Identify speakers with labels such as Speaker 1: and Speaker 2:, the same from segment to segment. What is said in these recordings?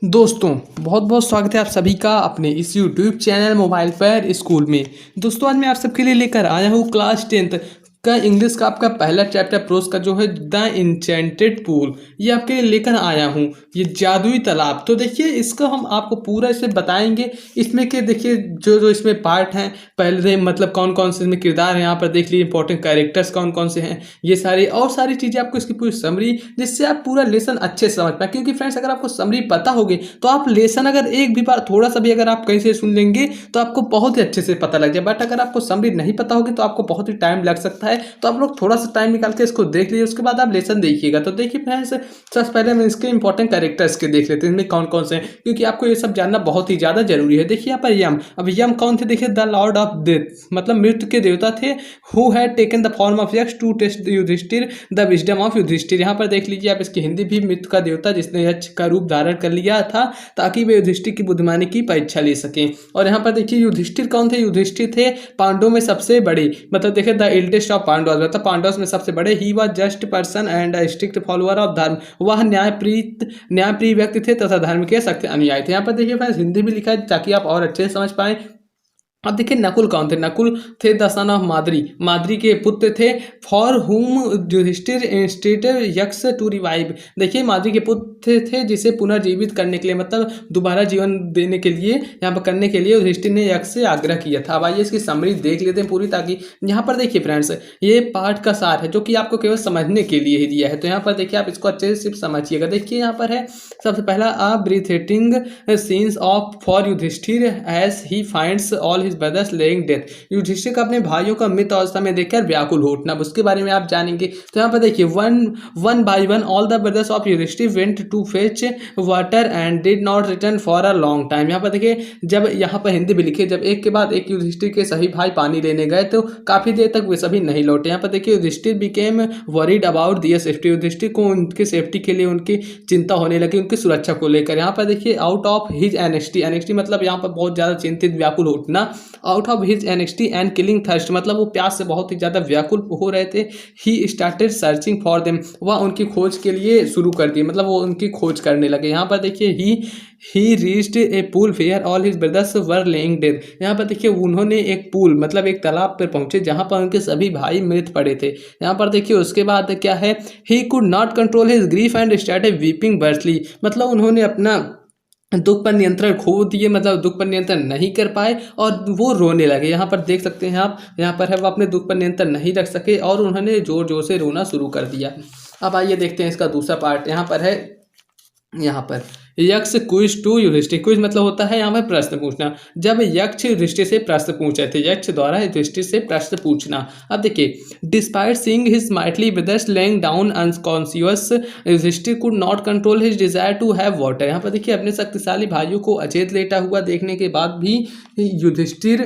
Speaker 1: दोस्तों बहुत बहुत स्वागत है आप सभी का अपने इस YouTube चैनल मोबाइल पर स्कूल में। दोस्तों आज मैं आप सबके लिए लेकर आया हूँ क्लास 10th का इंग्लिश का आपका पहला चैप्टर प्रोस का जो है द इंचेंटेड पूल। ये आपके लिए लेकर आया हूँ, ये जादुई तालाब। तो देखिए इसका हम आपको पूरा इसे बताएंगे। इसमें के देखिए जो जो इसमें पार्ट हैं, पहले मतलब कौन कौन से इसमें किरदार हैं, यहाँ पर देख लीजिए इंपॉर्टेंट कैरेक्टर्स कौन कौन से हैं, ये सारी और सारी चीज़ें आपको इसकी पूरी समरी, जिससे आप पूरा लेसन अच्छे से समझ पाए। क्योंकि फ्रेंड्स अगर आपको समरी पता होगी तो आप लेसन अगर एक भी बार थोड़ा सा भी अगर आप कहीं से सुन लेंगे तो आपको बहुत ही अच्छे से पता लग जाए। बट अगर आपको समरी नहीं पता होगी तो आपको बहुत ही टाइम लग सकता है। तो आप लोग थोड़ा सा टाइम निकाल के इसको देख लीजिए, उसके बाद आप लेसन देखिएगा। तो देखिए फ्रेंड्स सबसे पहले हम इसके इंपॉर्टेंट कैरेक्टर्स के देख लेते हैं, इनमें कौन कौन से हैं, क्योंकि आपको ये सब जानना बहुत ही ज़्यादा जरूरी है। देखिए यहाँ पर यम, अब यम कौन थे? देखिए द लॉर्ड ऑफ डेथ, मतलब मृत्यु के देवता थे। Who had taken the form of Yaksha to test Yudhishthira the wisdom of Yudhishthira. यहाँ पर देख लीजिए आप, इसकी हिंदी भी मृत्यु का देवता जिसने यक्ष का रूप धारण कर लिया था ताकि वे युधिष्ठिर की बुद्धिमानी की परीक्षा ले सकें। और यहाँ पर देखिए युधिष्ठिर कौन थे? युधिष्ठिर थे पांडवों में सबसे बड़े, मतलब देखिए द एल्डेस्ट ऑफ पांडव, मतलब पांडव में सबसे बड़े। He was just person and a strict follower of धर्म, वह न्यायप्रिय व्यक्ति थे तथा धर्म के सख्त अनुयायी थे। यहाँ पर देखिए फ्रेंड्स हिंदी भी लिखा है ताकि आप और अच्छे से समझ पाएं। अब देखिए नकुल कौन थे? नकुल थे the son of Madri, Madri के पुत्र थे। फॉर हुम युधिष्ठिर इंस्टीटेड यक्ष टू रिवाइव, देखिए माद्री के पुत्र थे जिसे पुनर्जीवित करने के लिए, मतलब दोबारा जीवन देने के लिए, यहाँ पर करने के लिए युधिष्ठिर ने यक्ष से आग्रह किया था। अब आइए इसकी समरी देख लेते हैं पूरी, ताकि यहाँ पर देखिए फ्रेंड्स ये पाठ का सार है जो कि आपको केवल समझने के लिए ही दिया है। तो यहाँ पर देखिए आप इसको अच्छे से सिर्फ समझिएगा। देखिए यहाँ पर है सबसे पहला a breathtaking scenes of for Yudhishthira as he finds all brothers lying death. Yudhishthira का अपने भाइयों का मृत अवस्था में देखकर व्याकुल हो उठना, उसके बारे में आप जानेंगे। तो यहाँ पर देखिए one by one all the brothers of Yudhishthira went to fetch water and did not return for a long time. यहाँ पर देखिए जब यहाँ पर हिंदी भी लिखी, जब एक के बाद एक युधिष्ठिर के सभी भाई पानी लेने गए तो काफी देर तक वे सभी नहीं लौटे। यहाँ पर देखिए Yudhishthira became worried about their safety, Yudhishthira को उनके सेफ्टी के लिए उनकी चिंता होने लगी, उनकी सुरक्षा को लेकर। यहाँ पर देखिए आउट ऑफ हिज एनेक्स्टी मतलब यहाँ पर बहुत ज्यादा चिंतित व्याकुल उठना। Out of his anxiety and killing thirst, मतलब वो प्यास से बहुत ही ज़्यादा व्याकुल हो रहे थे। He started searching for them, वह उनकी खोज के लिए शुरू कर दी, मतलब वो उनकी खोज करने लगे। यहाँ पर देखिए he reached a pool where all his brothers were lying dead, यहाँ पर देखिए उन्होंने एक पूल मतलब एक तालाब पर पहुंचे जहाँ पर उनके सभी भाई मृत पड़े थे। यहाँ पर देखिए उसके बाद क्या है, he could not control his grief and started weeping bitterly, मतलब उन्होंने अपना दुख पर नियंत्रण खो दिए, मतलब दुख पर नियंत्रण नहीं कर पाए और वो रोने लगे। यहाँ पर देख सकते हैं आप, यहाँ पर है वो अपने दुख पर नियंत्रण नहीं रख सके और उन्होंने जोर जोर से रोना शुरू कर दिया। अब आइए देखते हैं इसका दूसरा पार्ट। यहाँ पर है, यहाँ पर यक्ष क्विज टू युधिष्ठिर, क्विज मतलब होता है यहाँ पर प्रश्न पूछना। जब यक्ष युधिष्ठिर से प्रश्न पूछे थे, यक्ष द्वारा युधिष्ठिर से प्रश्न पूछना। अब देखिए despite seeing his mighty brothers lying down unconscious Yudhishthira could not control his desire to have water. यहाँ पर देखिए अपने शक्तिशाली भाइयों को अचेत लेटा हुआ देखने के बाद भी युधिष्ठिर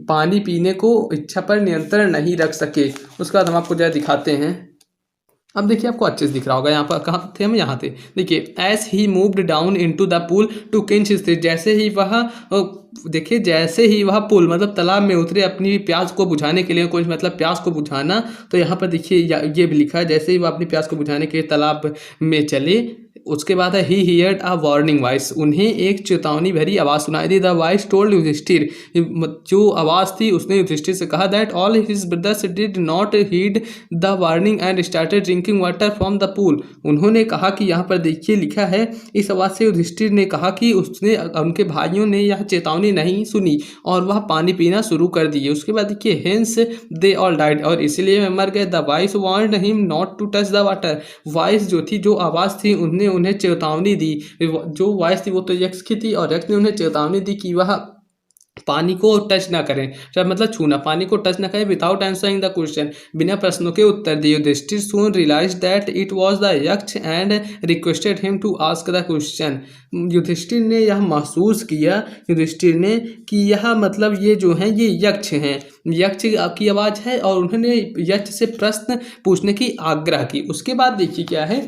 Speaker 1: पानी पीने को इच्छा पर नियंत्रण नहीं रख सके। उसके बाद हम आपको जरा दिखाते हैं। अब देखिए आपको अच्छे से दिख रहा होगा, यहाँ पर कहाँ थे हम, यहाँ थे। देखिए as he moved down into the pool to quench his thirst, जैसे ही वह देखिए जैसे ही वह पुल मतलब तालाब में उतरे अपनी प्यास को बुझाने के लिए, कुछ मतलब प्यास को बुझाना। तो यहाँ पर देखिए ये भी लिखा है जैसे ही वह अपनी प्यास को बुझाने के लिए तालाब में चले। उसके बाद है he heard a warning voice, उन्हें एक चेतावनी भरी आवाज़ सुनाई दी। द वॉइस टोल्ड युधिष्ठिर, जो आवाज़ थी उसने युधिष्ठिर से कहा that all his brothers did not heed the warning and started drinking water from the pool. उन्होंने कहा कि यहाँ पर देखिए लिखा है, इस आवाज़ से युधिष्ठिर ने कहा कि उसने उनके भाइयों ने यह चेतावनी नहीं सुनी और वह पानी पीना शुरू कर दिए। उसके बाद देखिए हेंस दे ऑल डाइड, और इसीलिए वे मर गए। The voice warned him not to touch the water, voice जो थी, जो आवाज़ थी, उन्हें चेतावनी दी। जो वॉइस थी वो तो यक्ष की थी और यक्ष ने उन्हें चेतावनी दी कि वह पानी को टच ना करें, मतलब छूना, पानी को टच ना करें विदाउट आंसरिंग द क्वेश्चन, बिना प्रश्नों के उत्तर दिए। Yudhishthira soon realise that it was the Yaksha and requested him to ask the question. Yudhishthira ने यह महसूस किया, युधिष्ठिर ने कि यह मतलब ये जो हैं ये यक्ष हैं, यक्ष की आवाज़ है और उन्होंने यक्ष से प्रश्न पूछने की आग्रह की। उसके बाद देखिए क्या है,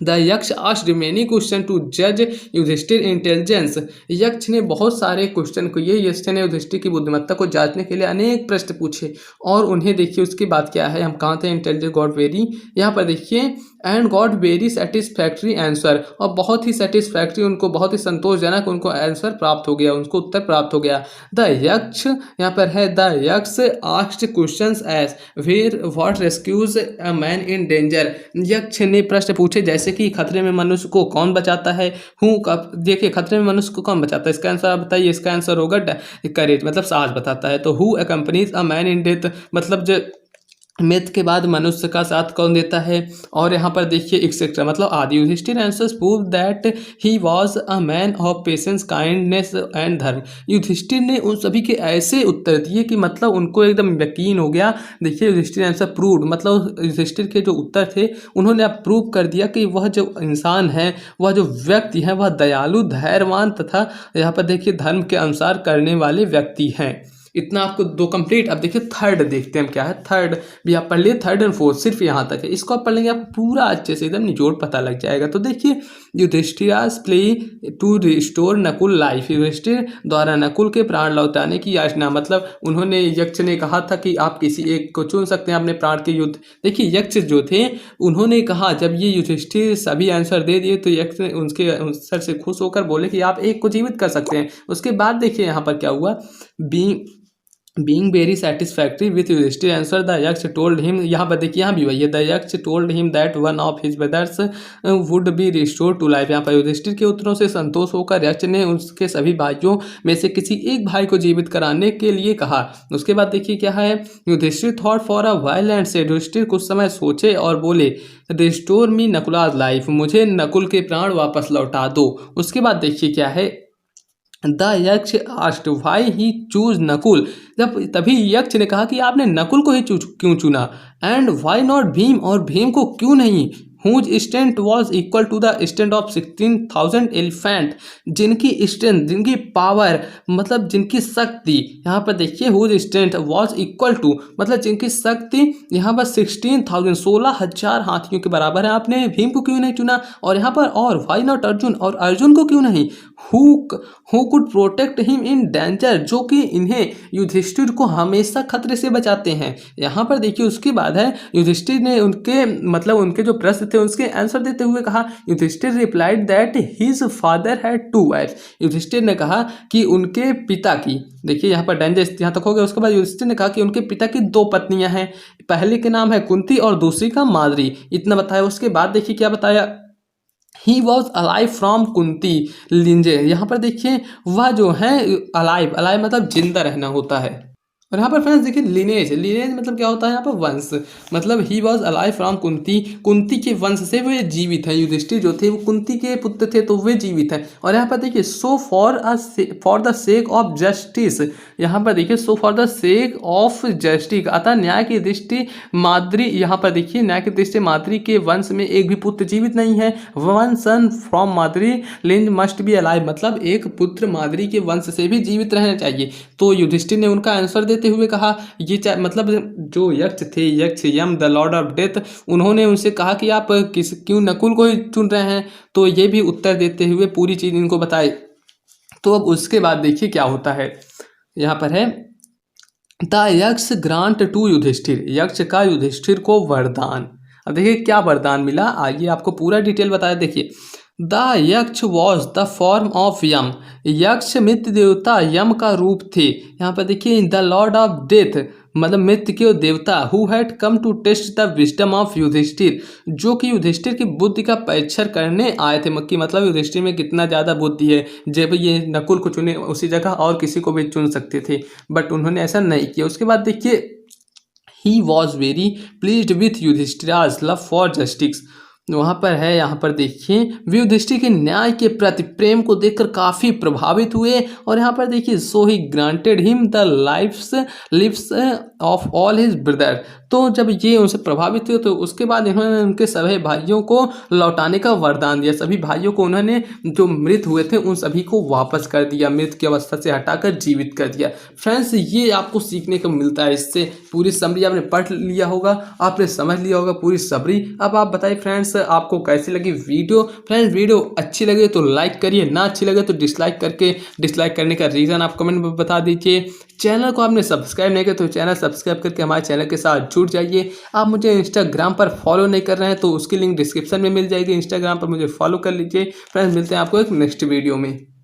Speaker 1: the Yaksha asked many question to जज युधिष्ठिर इंटेलिजेंस। यक्ष ने बहुत सारे क्वेश्चन को, ये यक्ष ने युधिष्ठिर की बुद्धिमत्ता को जांचने के लिए अनेक प्रश्न पूछे। और उन्हें देखिए उसके बाद क्या है, हम कहाँ थे, इंटेलिजेंस गॉट वेरी, यहाँ पर देखिए and got very satisfactory answer, और बहुत ही सेटिस्फैक्ट्री, उनको बहुत ही संतोषजनक उनको आंसर प्राप्त हो गया, उनको उत्तर प्राप्त हो गया। द यक्ष, यहाँ पर है the Yaksha asked questions as where what rescues a man in danger. Yaksha ने प्रश्न पूछे जैसे कि खतरे में मनुष्य को कौन बचाता है, हूँ कब, देखिए खतरे में मनुष्य को कौन बचाता है, इसका आंसर आप बताइए। इसका आंसर होगा करेज, मतलब साहस बताता है। तो who accompanies a man in death, मतलब जो मृत्यु के बाद मनुष्य का साथ कौन देता है। और यहाँ पर देखिए एक्सेट्रा, मतलब आदि। Yudhishthira answers prove that he was a man of patience kindness and dharma. Yudhishthira ने उन सभी के ऐसे उत्तर दिए कि मतलब उनको एकदम यकीन हो गया। देखिए युधिष्ठिर आंसर प्रूव्ड, मतलब युधिष्ठिर के जो उत्तर थे उन्होंने अब प्रूव कर दिया कि वह जो इंसान है, वह जो व्यक्ति है, वह दयालु, धैर्यवान तथा यहाँ पर देखिए धर्म के अनुसार करने वाले व्यक्ति हैं। इतना आपको दो कंप्लीट। अब देखिए थर्ड देखते हैं हम क्या है। थर्ड भी आप पढ़ लिए, थर्ड एंड फोर्थ सिर्फ यहाँ तक है, इसको आप पढ़ लेंगे आपको पूरा अच्छे से एकदम निचोड़ पता लग जाएगा। तो देखिए Yudhishthira's play to restore Nakul life, Yudhishthira द्वारा नकुल के प्राण लौटाने की याचना, मतलब उन्होंने, यक्ष ने कहा था कि आप किसी एक को चुन सकते हैं अपने प्राण के युद्ध। देखिए यक्ष जो थे उन्होंने कहा, जब ये युधिष्ठिर सभी आंसर दे दिए तो यक्ष ने उनके आंसर से खुश होकर बोले कि आप एक को जीवित कर सकते हैं। उसके बाद देखिए यहाँ पर क्या हुआ, Being very satisfactory with Yudhishthir answer, the Yaksh told him, यहाँ पर देखिए यहाँ भी वही है, the Yaksh told him that one of his brothers would be restored to life। यहाँ पर युधिष्ठिर के उत्तरों से संतोष होकर यक्ष ने उसके सभी भाइयों में से किसी एक भाई को जीवित कराने के लिए कहा। उसके बाद देखिए क्या है, Yudhishthira thought for a while and said, Yudhishthira कुछ समय सोचे और बोले रिस्टोर मी नकुलाज लाइफ, मुझे नकुल के प्राण वापस लौटा दो। उसके बाद देखिए क्या है, the Yaksha asked why he choose Nakul, जब तभी यक्ष ने कहा कि आपने नकुल को ही क्यों चुना, एंड व्हाई नॉट भीम, और भीम को क्यों नहीं, whose strength was equal to the strength of 16,000 elephant, जिनकी स्ट्रेंथ, जिनकी पावर, मतलब जिनकी शक्ति, यहाँ पर देखिए whose strength was equal to, मतलब जिनकी शक्ति यहाँ पर 16,000 16,000 हाथियों के बराबर है, आपने भीम को क्यों नहीं चुना। और यहाँ पर और व्हाई नॉट अर्जुन, और अर्जुन को क्यों नहीं, who could protect him in danger, जो कि इन्हें युधिष्ठिर को हमेशा खतरे से बचाते हैं। यहाँ पर देखिए उसके बाद है, युधिष्ठिर ने उनके, मतलब उनके जो प्रश्न थे उसके आंसर देते हुए कहा, Yudhishthira replied that his father had 2 wife. Yudhishthira ने कहा कि उनके पिता की, देखिए यहाँ पर डेंजर यहाँ तक हो गया। उसके बाद युधिष्ठिर ने कहा कि उनके पिता की 2 पत्नियां हैं, पहले के नाम है कुंती और दूसरी का माद्री, इतना बताया। उसके बाद देखिए क्या बताया, he was alive from Kunti lineage, यहाँ पर देखिए वह जो है अलाइव, अलाइव मतलब जिंदा रहना होता है। और यहाँ पर फ्रेंड्स देखिए लिनेज, लिनेज मतलब क्या होता है यहाँ पर वंश, मतलब ही was alive from Kunti, Kunti के वंश से वे जीवित हैं। युधिष्ठिर जो थे वो कुंती के पुत्र थे तो वे जीवित हैं। और यहाँ पर देखिए so for the sake of justice, यहाँ पर देखिए so for the sake of justice, अतः न्याय की दृष्टि माद्री, यहाँ पर देखिए न्याय की दृष्टि माद्री के वंश में एक भी पुत्र जीवित नहीं है। वन सन फ्रॉम माद्री लिंज मस्ट बी अलाइव, मतलब एक पुत्र माद्री के वंश से भी जीवित रहना चाहिए। तो युधिष्ठिर ने उनका आंसर देते हुए कहा, ये मतलब जो यक्ष थे, यक्ष यम द लॉर्ड ऑफ डेथ, उन्होंने उनसे कहा कि आप क्यों नकुल को ही चुन रहे हैं। तो ये भी उत्तर देते हुए पूरी चीज़ इनको बताए। तो अब उसके बाद देखिए क्या होता है, यहाँ पर है द यक्ष ग्रांट टू युधिष्ठिर, यक्ष का युधिष्ठिर को वरदान। अब देखिए क्या वरदान मिला, आइए आपको पूरा डिटेल बताया। देखिए द यक्ष वॉज द फॉर्म ऑफ यम, यक्ष मृत्यु देवता यम का रूप थे। यहाँ पर देखिए द लॉर्ड ऑफ डेथ, मतलब मृत्यु के देवता, who had come to test the wisdom of Yudhishthira, जो कि युधिष्ठिर की बुद्धि का परीक्षण करने आए थे। मक्की मतलब युधिष्ठिर में कितना ज़्यादा बुद्धि है, जब ये नकुल को चुने उसी जगह और किसी को भी चुन सकते थे, बट उन्होंने ऐसा नहीं किया। उसके बाद देखिए he was very pleased with Yudhishthira's love for justice, वहाँ पर है, यहाँ पर देखिए वे युधिष्ठिर के न्याय के प्रति प्रेम को देखकर काफ़ी प्रभावित हुए। और यहाँ पर देखिए so he granted him the lives of all his brother, तो जब ये उनसे प्रभावित हुए तो उसके बाद इन्होंने उनके सभी भाइयों को लौटाने का वरदान दिया। सभी भाइयों को उन्होंने जो मृत हुए थे उन सभी को वापस कर दिया, मृत की अवस्था से हटाकर जीवित कर दिया। फ्रेंड्स ये आपको सीखने को मिलता है, इससे पूरी समरी आपने पढ़ लिया होगा, आपने समझ लिया होगा पूरी समरी। अब आप बताइए फ्रेंड्स आपको कैसी लगी वीडियो। फ्रेंड्स वीडियो अच्छी लगे तो लाइक करिए, ना अच्छी लगे तो डिसलाइक करने का रीज़न आप कमेंट में बता दीजिए। चैनल को आपने सब्सक्राइब नहीं किया तो चैनल सब्सक्राइब करके हमारे चैनल के साथ जुड़ जाइए। आप मुझे इंस्टाग्राम पर फॉलो नहीं कर रहे हैं तो उसकी लिंक डिस्क्रिप्शन में मिल जाएगी, इंस्टाग्राम पर मुझे फॉलो कर लीजिए। फ्रेंड्स मिलते हैं आपको एक नेक्स्ट वीडियो में।